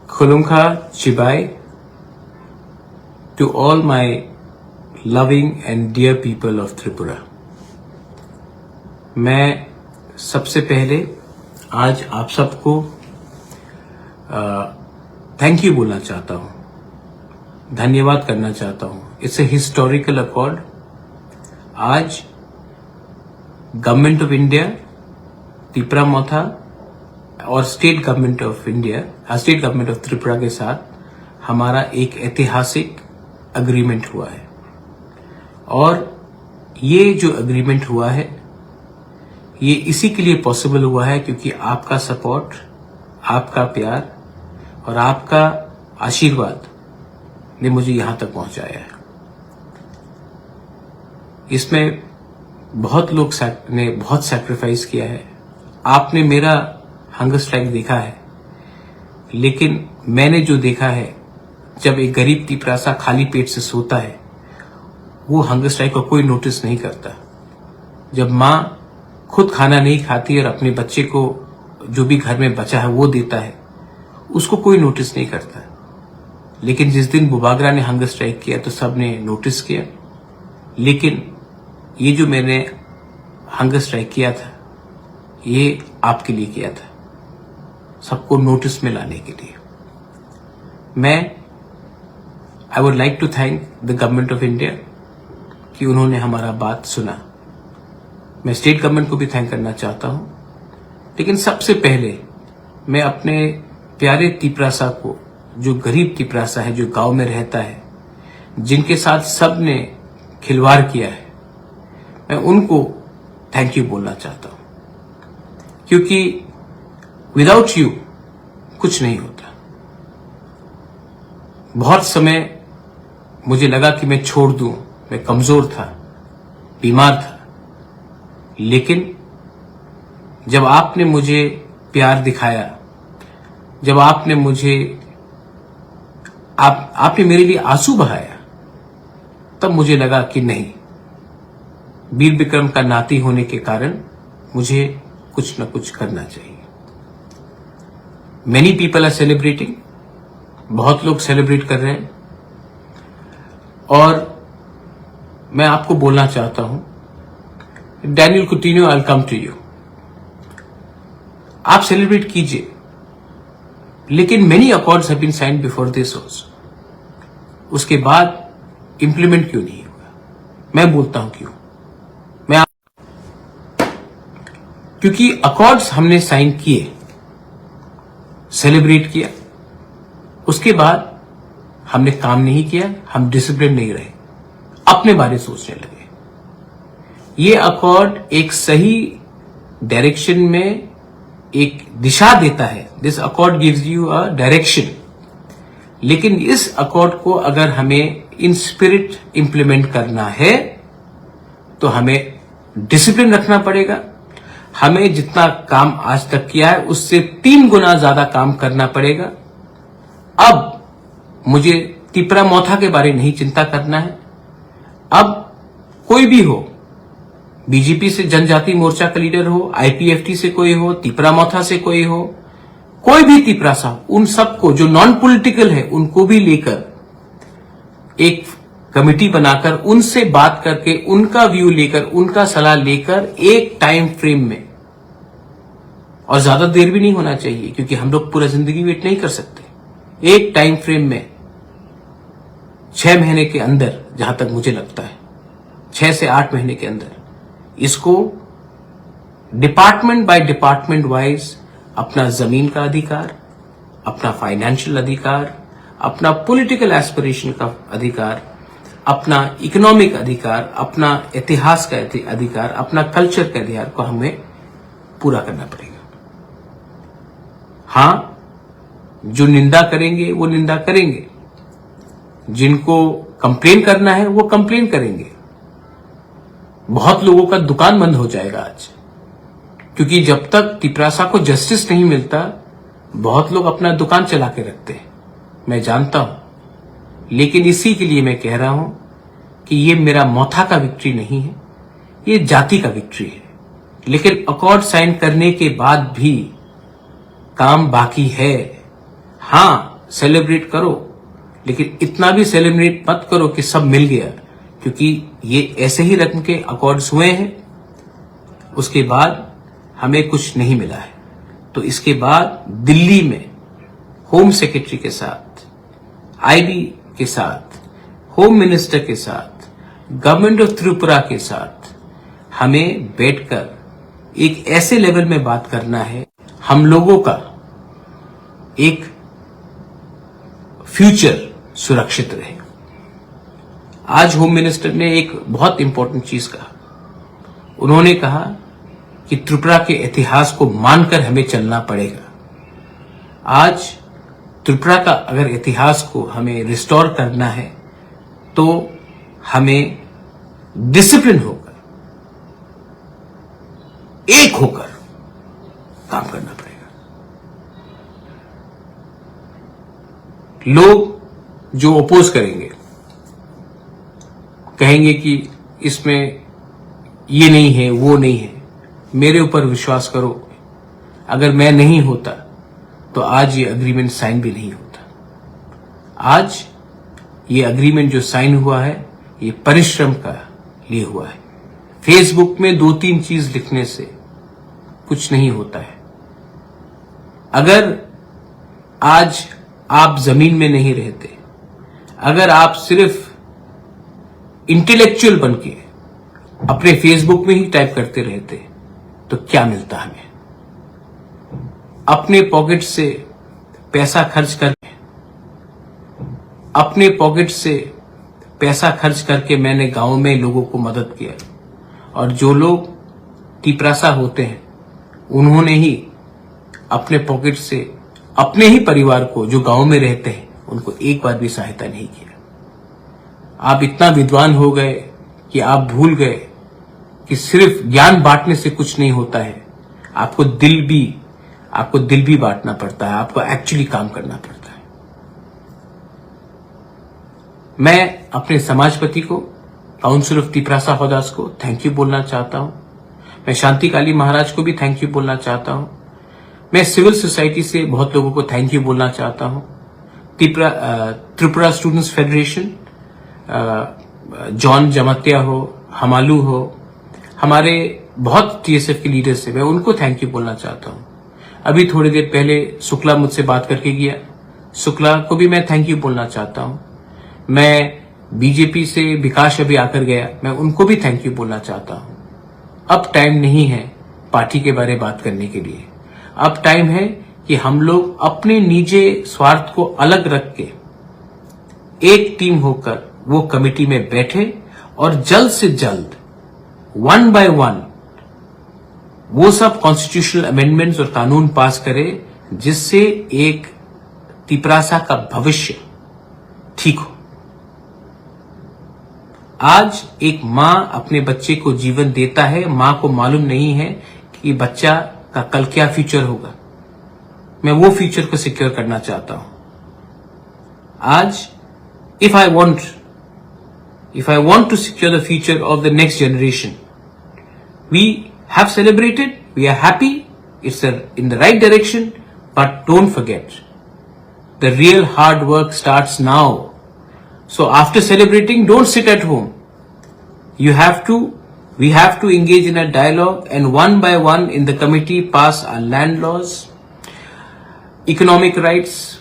Khulumkha Chibai, to all my loving and dear people of Tripura. मैं सबसे पहले आज आप सबको थैंक यू बोलना चाहता हूँ, धन्यवाद करना चाहता हूँ. It's a historical accord. आज गवर्नमेंट ऑफ इंडिया, तिपरा मोथा और state government of India, state government of Tripura के साथ हमारा एक ऐतिहासिक अग्रीमेंट हुआ है. और ये जो अग्रीमेंट हुआ है ये इसी के लिए पॉसिबल हुआ है क्योंकि आपका सपोर्ट, आपका प्यार और आपका आशीर्वाद ने मुझे यहां तक पहुंचाया है. इसमें बहुत लोग ने बहुत सैक्रिफाइस किया है. आपने मेरा हंगर स्ट्राइक देखा है, लेकिन मैंने जो देखा है, जब एक गरीब तिपरासा खाली पेट से सोता है वो हंगर स्ट्राइक को कोई नोटिस नहीं करता. जब माँ खुद खाना नहीं खाती और अपने बच्चे को जो भी घर में बचा है वो देता है, उसको कोई नोटिस नहीं करता. लेकिन जिस दिन बुबागरा ने हंगर स्ट्राइक किया तो सब ने नोटिस किया. लेकिन ये जो मैंने हंगर स्ट्राइक किया था ये आपके लिए किया था, सबको नोटिस में लाने के लिए. I would like to thank the government of India कि उन्होंने हमारा बात सुना. मैं स्टेट गवर्नमेंट को भी थैंक करना चाहता हूं. लेकिन सबसे पहले मैं अपने प्यारे तिपरासा को, जो गरीब तिपरासा है, जो गांव में रहता है, जिनके साथ सब ने खिलवाड़ किया है, मैं उनको थैंक यू बोलना चाहता हूं. क्योंकि विदाउट यू कुछ नहीं होता. बहुत समय मुझे लगा कि मैं छोड़ दूं, मैं कमजोर था, बीमार था. लेकिन जब आपने मुझे प्यार दिखाया, जब आपने आपने मेरे लिए आंसू बहाया, तब मुझे लगा कि नहीं, वीर विक्रम का नाती होने के कारण मुझे कुछ न कुछ करना चाहिए. मेनी पीपल आर सेलिब्रेटिंग, बहुत लोग सेलिब्रेट कर रहे हैं. और मैं आपको बोलना चाहता हूं, Daniel Coutinho, I will come to you. आप सेलिब्रेट कीजिए, लेकिन many accords have been signed before this also. उसके बाद इंप्लीमेंट क्यों नहीं हुआ? मैं बोलता हूं क्यों. क्योंकि अकॉर्ड्स हमने साइन किए, सेलिब्रेट किया, उसके बाद हमने काम नहीं किया, हम डिसिप्लिन नहीं रहे, अपने बारे सोचने लगे. ये अकॉर्ड एक सही डायरेक्शन में एक दिशा देता है. This accord gives you a direction. लेकिन इस अकॉर्ड को अगर हमें इन स्पिरिट इंप्लीमेंट करना है तो हमें डिसिप्लिन रखना पड़ेगा. हमें जितना काम आज तक किया है उससे 3 गुना ज्यादा काम करना पड़ेगा. अब मुझे तिपरा मोथा के बारे में नहीं चिंता करना है. अब कोई भी हो, बीजेपी से जनजाति मोर्चा का लीडर हो, आईपीएफटी से कोई हो, तिपरा मोथा से कोई हो, कोई भी तिपरासा, उन सबको जो नॉन पॉलिटिकल है उनको भी लेकर एक कमेटी बनाकर उनसे बात करके, उनका व्यू लेकर, उनका सलाह लेकर एक टाइम फ्रेम में, और ज्यादा देर भी नहीं होना चाहिए क्योंकि हम लोग पूरा जिंदगी वेट नहीं कर सकते, एक टाइम फ्रेम में 6 महीने के अंदर, जहां तक मुझे लगता है 6 से 8 महीने के अंदर इसको डिपार्टमेंट बाय डिपार्टमेंट वाइज अपना जमीन का अधिकार, अपना फाइनेंशियल अधिकार, अपना पॉलिटिकल एस्पिरेशन का अधिकार, अपना इकोनॉमिक अधिकार, अपना इतिहास का अधिकार, अपना कल्चर का अधिकार को हमें पूरा करना पड़ेगा. हां, जो निंदा करेंगे वो निंदा करेंगे, जिनको कंप्लेन करना है वो कंप्लेन करेंगे. बहुत लोगों का दुकान बंद हो जाएगा आज, क्योंकि जब तक तिपरासा को जस्टिस नहीं मिलता बहुत लोग अपना दुकान चला के रखते हैं, मैं जानता हूं. लेकिन इसी के लिए मैं कह रहा हूं कि ये मेरा मोथा का विक्ट्री नहीं है, ये जाति का विक्ट्री है. लेकिन अकॉर्ड साइन करने के बाद भी काम बाकी है. हां, सेलिब्रेट करो, लेकिन इतना भी सेलिब्रेट मत करो कि सब मिल गया, क्योंकि ये ऐसे ही रकम के अकॉर्ड्स हुए हैं, उसके बाद हमें कुछ नहीं मिला है। तो इसके बाद दिल्ली में होम सेक्रेटरी के साथ, आईबी के साथ, होम मिनिस्टर के साथ, गवर्नमेंट ऑफ त्रिपुरा के साथ हमें बैठकर एक ऐसे लेवल में बात करना है, हम लोगों का एक फ्यूचर सुरक्षित रहे। आज होम मिनिस्टर ने एक बहुत इंपॉर्टेंट चीज कहा। उन्होंने कहा कि त्रिपुरा के इतिहास को मानकर हमें चलना पड़ेगा। आज त्रिपुरा का अगर इतिहास को हमें रिस्टोर करना है तो हमें डिसिप्लिन होकर, एक होकर काम करना पड़ेगा। लोग जो अपोज करेंगे, कहेंगे कि इसमें ये नहीं है, वो नहीं है, मेरे ऊपर विश्वास करो, अगर मैं नहीं होता तो आज ये अग्रीमेंट साइन भी नहीं होता। आज ये अग्रीमेंट जो साइन हुआ है, ये परिश्रम का लिए हुआ है। फेसबुक में 2-3 चीज लिखने से कुछ नहीं होता है। अगर आज आप जमीन में नहीं रहते, अगर आप सिर्फ इंटेलेक्चुअल बनके अपने फेसबुक में ही टाइप करते रहते, तो क्या मिलता हमें? अपने पॉकेट से पैसा खर्च करके, अपने पॉकेट से पैसा खर्च करके मैंने गांव में लोगों को मदद किया, और जो लोग तिपरासा होते हैं उन्होंने ही अपने पॉकेट से अपने ही परिवार को, जो गांव में रहते हैं, उनको एक बार भी सहायता नहीं किया। आप इतना विद्वान हो गए कि आप भूल गए कि सिर्फ ज्ञान बांटने से कुछ नहीं होता है। आपको दिल भी बांटना पड़ता है, आपको एक्चुअली काम करना पड़ता है। मैं अपने समाजपति को, काउंसिल ऑफ तिपरासा हौदास को थैंक यू बोलना चाहता हूं। मैं शांति काली महाराज को भी थैंक यू बोलना चाहता हूं। मैं सिविल सोसाइटी से बहुत लोगों को थैंक यू बोलना चाहता हूं। त्रिपुरा स्टूडेंट्स फेडरेशन, जॉन जमतिया हो, हमालू हो, हमारे बहुत टीएसएफ के लीडर्स से, मैं उनको थैंक यू बोलना चाहता हूं। अभी थोड़ी देर पहले शुक्ला मुझसे बात करके गया, शुक्ला को भी मैं थैंक यू बोलना चाहता हूं। मैं बीजेपी से विकास अभी आकर गया, मैं उनको भी थैंक यू बोलना चाहता हूं। अब टाइम नहीं है पार्टी के बारे में बात करने के लिए। अब टाइम है कि हम लोग अपने निजी स्वार्थ को अलग रख के एक टीम होकर वो कमेटी में बैठे और जल्द से जल्द 1 by 1 वो सब कॉन्स्टिट्यूशनल अमेंडमेंट्स और कानून पास करे, जिससे एक तिपरासा का भविष्य ठीक हो। आज एक मां अपने बच्चे को जीवन देता है, मां को मालूम नहीं है कि बच्चा का कल क्या फ्यूचर होगा। मैं वो फ्यूचर को सिक्योर करना चाहता हूं। आज if I want to secure the future of the next generation, we have celebrated, we are happy, it's in the right direction, but don't forget, the real hard work starts now. So after celebrating, don't sit at home. We have to engage in a dialogue, and 1 by 1 in the committee pass our land laws, economic rights,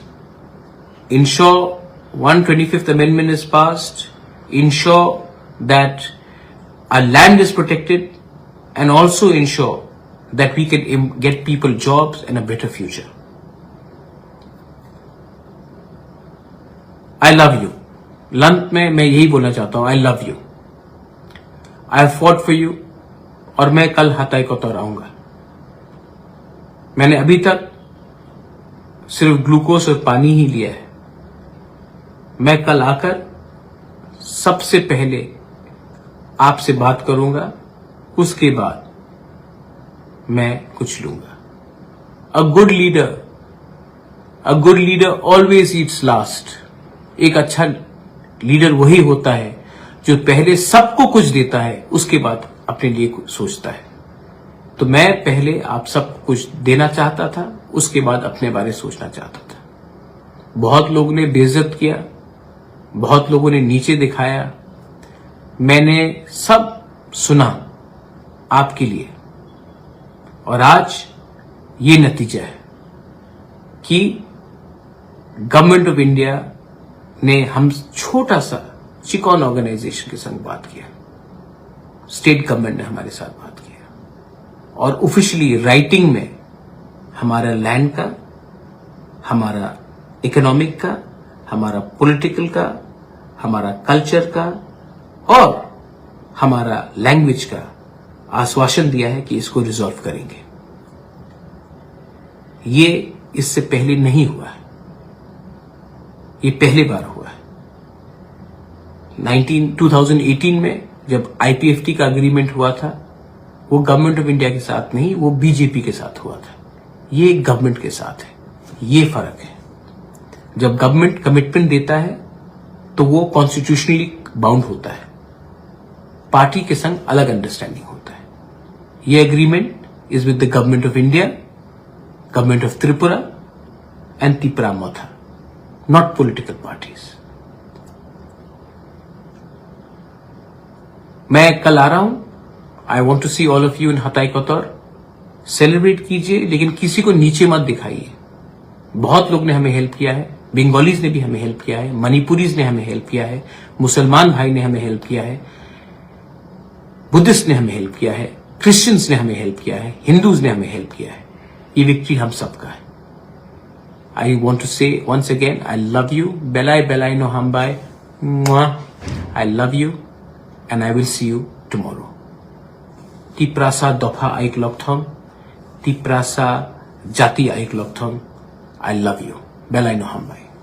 ensure 125th amendment is passed, ensure that our land is protected, and also ensure that we can get people jobs and a better future. I love you. लंत में मैं यही बोलना चाहता हूं, I love you. I have fought for you, और मैं कल हताई को तो आऊंगा। मैंने अभी तक सिर्फ ग्लूकोज और पानी ही लिया है। मैं कल आकर सबसे पहले आपसे बात करूंगा, उसके बाद मैं कुछ लूंगा। A good leader always eats last. एक अच्छा लीडर वही होता है जो पहले सबको कुछ देता है, उसके बाद अपने लिए कुछ सोचता है। तो मैं पहले आप सबको कुछ देना चाहता था, उसके बाद अपने बारे में सोचना चाहता था। बहुत लोगों ने बेइज्जत किया, बहुत लोगों ने नीचे दिखाया। मैंने सब सुना आपके लिए, और आज ये नतीजा है कि गवर्नमेंट ऑफ इंडिया ने हम छोटा सा चिकॉन ऑर्गेनाइजेशन के संग बात किया, स्टेट गवर्नमेंट ने हमारे साथ बात किया, और ऑफिशियली राइटिंग में हमारा लैंड का, हमारा इकोनॉमिक का, हमारा पॉलिटिकल का, हमारा कल्चर का और हमारा लैंग्वेज का आश्वासन दिया है कि इसको रिजॉल्व करेंगे। ये इससे पहले नहीं हुआ है, ये पहली बार हुआ है। 2018 में जब आईपीएफटी का एग्रीमेंट हुआ था, वो गवर्नमेंट ऑफ इंडिया के साथ नहीं, वो बीजेपी के साथ हुआ था। ये गवर्नमेंट के साथ है, ये फर्क है। जब गवर्नमेंट कमिटमेंट देता है तो वो कॉन्स्टिट्यूशनली बाउंड होता है, पार्टी के संग अलग अंडरस्टैंडिंग होता है। ये agreement is with the government of India, government of Tripura and Tipra Motha, not political parties. मैं कल आ रहा हूं, I want to see all of you in Hatai Kotor. Celebrate कीजिए, लेकिन किसी को नीचे मत दिखाइए। बहुत लोग ने हमें हेल्प किया है, बंगालीज ने भी हमें हेल्प किया है, मणिपुरीज ने हमें हेल्प किया है, मुसलमान भाई ने हमें हेल्प किया है, बुद्धिस्ट ने हमें हेल्प किया है, क्रिश्चियंस ने हमें हेल्प किया है, हिंदूज ने हमें हेल्प किया है। ये विक्ट्री हम सबका है। I want to say once again, I love you, बेलाई बेलाई नो हम बाय, I love you and I will see you tomorrow. Tiprasa दफा आइक लकथम, तिप्रासा जाति आइक लकथम, आई लव यू, बेलाई नो हम बाय।